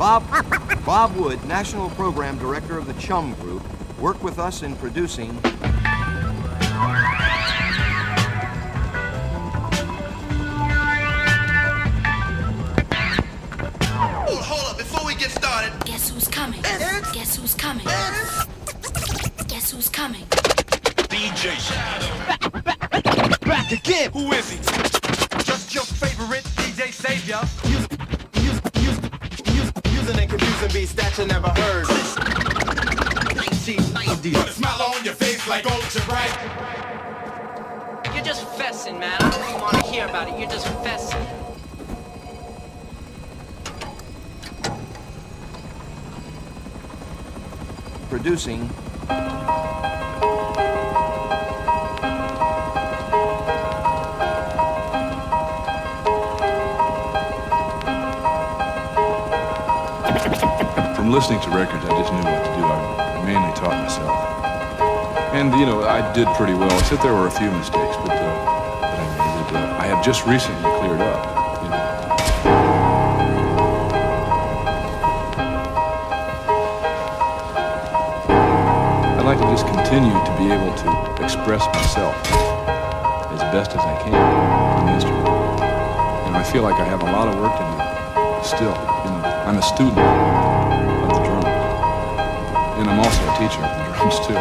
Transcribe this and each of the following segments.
Bob Wood, National Program Director of the Chum Group, worked with us in producing Hold up, before we get started. Guess who's coming? Guess who's coming? Guess who's coming? DJ back again. Who is he? Just your favorite DJ savior. Using and confusing beats that you never heard. 1990. Put a smile on your face like ultra bright. You're just fessing, man. I don't really want to hear about it. You're just fessing. producing From listening to records, I just knew what to do. I mainly taught myself. And, you know, I did pretty well, except there were a few mistakes, but I have just recently cleared up. You know. I'd like to just continue to be able to express myself as best as I can on the instrument. And I feel like I have a lot of work to do still. You know, I'm a student of the drums. And I'm also a teacher of the drums too.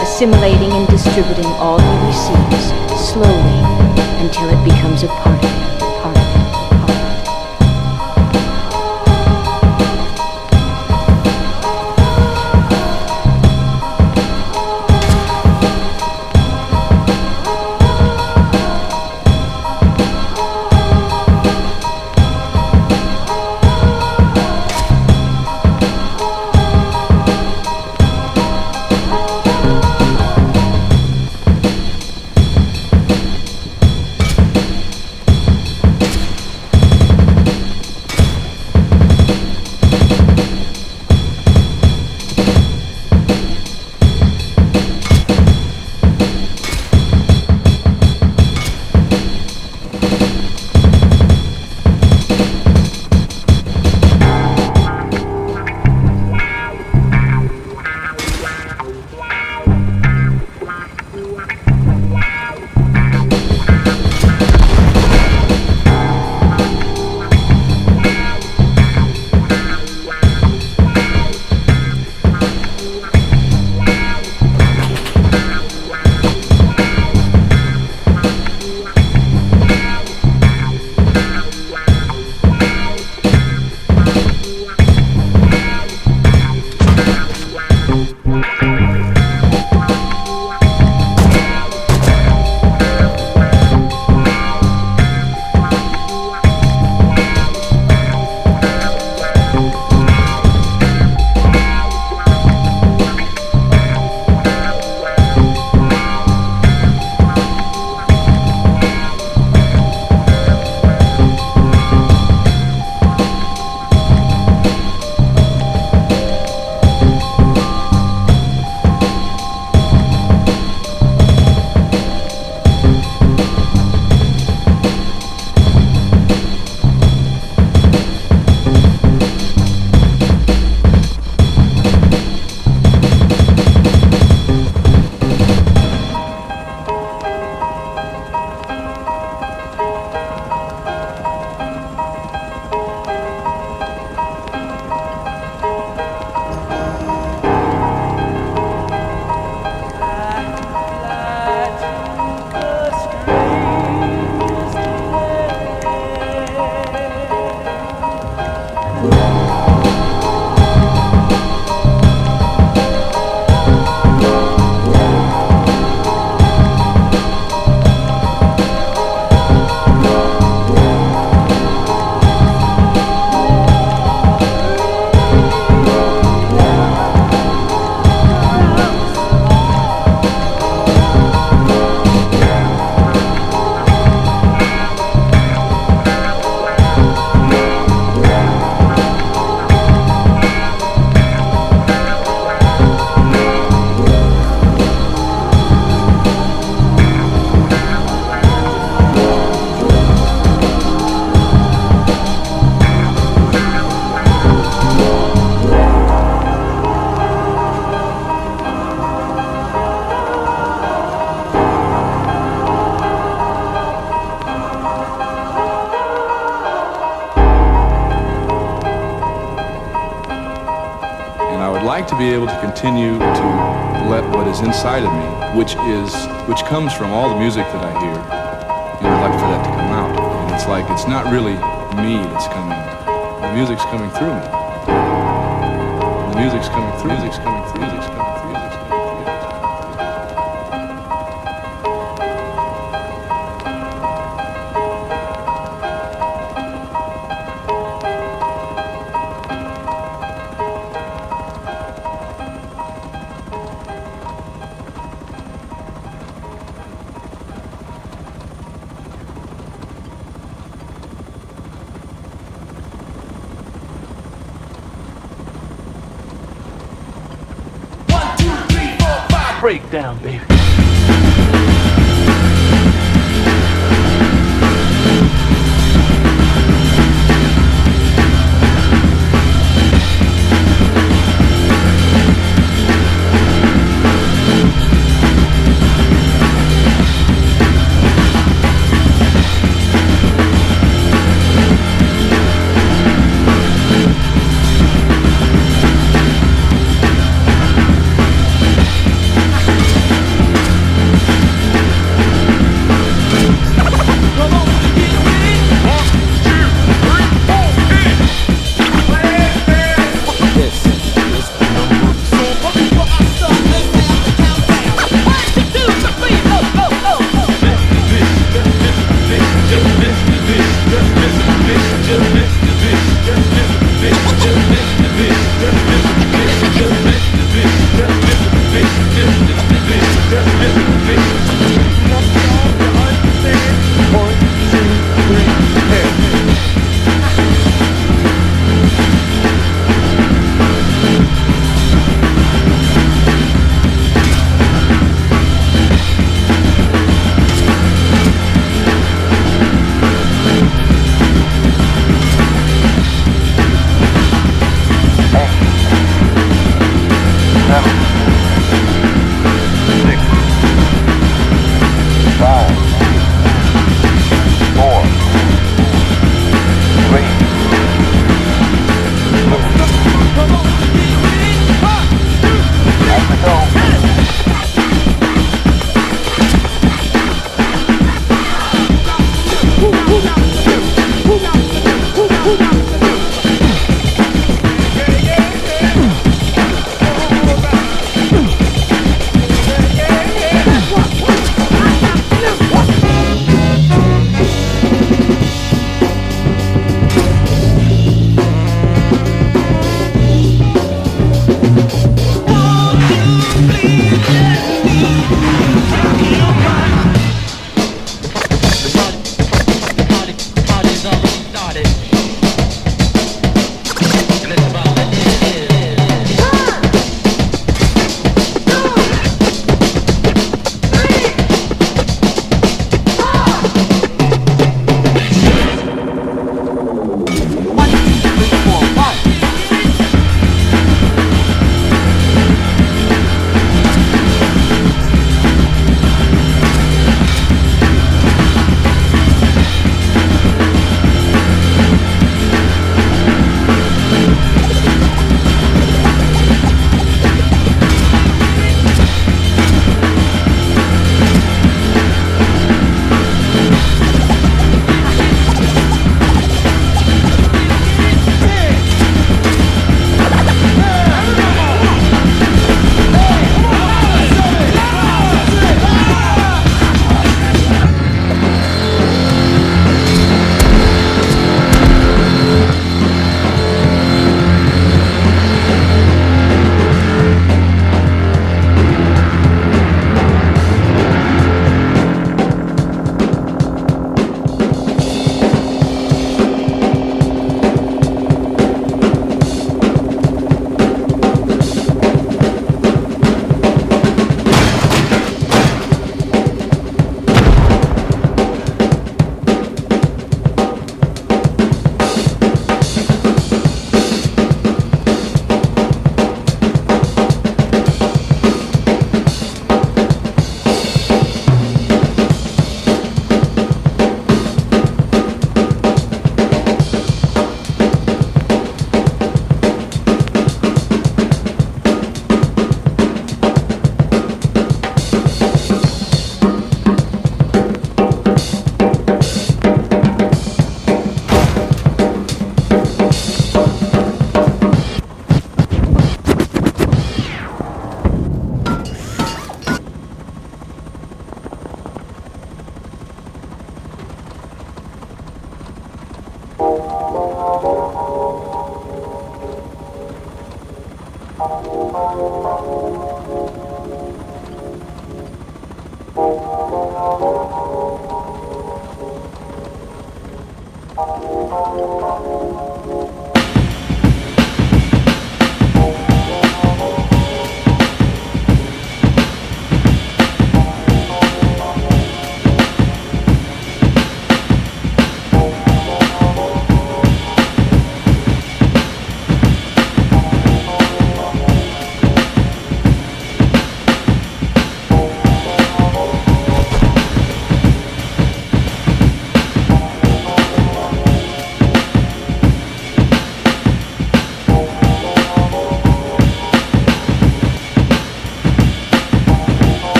Assimilating and distributing all he receives slowly until it becomes a part of him. like to be able to continue to let what is inside of me, which comes from all the music that I hear, and I'd like for that to come out. And it's like, it's not really me that's coming. The music's coming through me. The music's coming through. Music's coming through. Music's coming through. Music's coming through. Breakdown, baby.